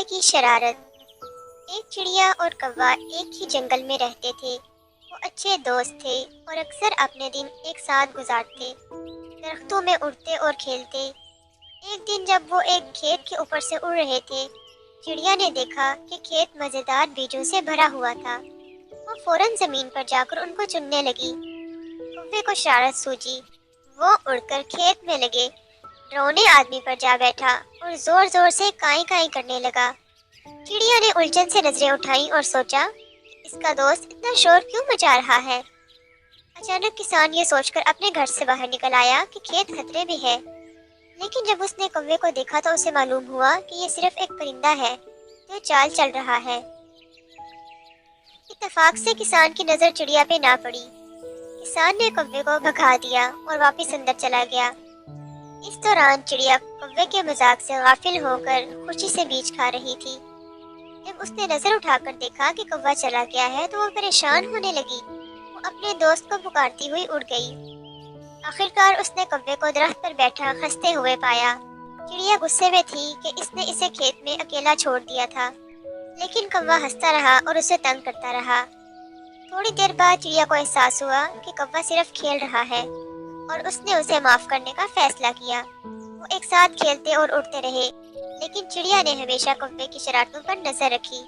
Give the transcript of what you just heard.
کوے کی شرارت۔ ایک چڑیا اور کوا ایک ہی جنگل میں رہتے تھے۔ وہ اچھے دوست تھے اور اکثر اپنے دن ایک ساتھ گزارتے، درختوں میں اڑتے اور کھیلتے۔ ایک دن جب وہ ایک کھیت کے اوپر سے اڑ رہے تھے، چڑیا نے دیکھا کہ کھیت مزیدار بیجوں سے بھرا ہوا تھا۔ وہ فوراً زمین پر جا کر ان کو چننے لگی۔ کوے کو شرارت سوچی۔ وہ اڑ کر کھیت میں لگے ڈرونے آدمی پر جا بیٹھا اور زور زور سے کائیں کائیں کرنے لگا۔ چڑیا نے الجھن سے نظریں اٹھائیں اور سوچا، اس کا دوست اتنا شور کیوں مچا رہا ہے؟ اچانک کسان یہ سوچ کر اپنے گھر سے باہر نکل آیا کہ کھیت خطرے میں ہے، لیکن جب اس نے کوے کو دیکھا تو اسے معلوم ہوا کہ یہ صرف ایک پرندہ ہے جو چال چل رہا ہے۔ اتفاق سے کسان کی نظر چڑیا پہ نہ پڑی۔ کسان نے کوے کو بھگا دیا اور واپس اندر چلا گیا۔ اس دوران چڑیا کوے کے مذاق سے غافل ہو کر خوشی سے بیج کھا رہی تھی۔ جب اس نے نظر اٹھا کر دیکھا کہ کوا چلا گیا ہے تو وہ پریشان ہونے لگی۔ وہ اپنے دوست کو پکارتی ہوئی اڑ گئی۔ آخرکار اس نے کوے کو درخت پر بیٹھا خستے ہوئے پایا۔ چڑیا غصے میں تھی کہ اس نے اسے کھیت میں اکیلا چھوڑ دیا تھا، لیکن کوا ہنستا رہا اور اسے تنگ کرتا رہا۔ تھوڑی دیر بعد چڑیا کو احساس ہوا کہ کوا صرف کھیل رہا ہے اور اس نے اسے معاف کرنے کا فیصلہ کیا۔ وہ ایک ساتھ کھیلتے اور اڑتے رہے، لیکن چڑیا نے ہمیشہ کوے کی شرارتوں پر نظر رکھی۔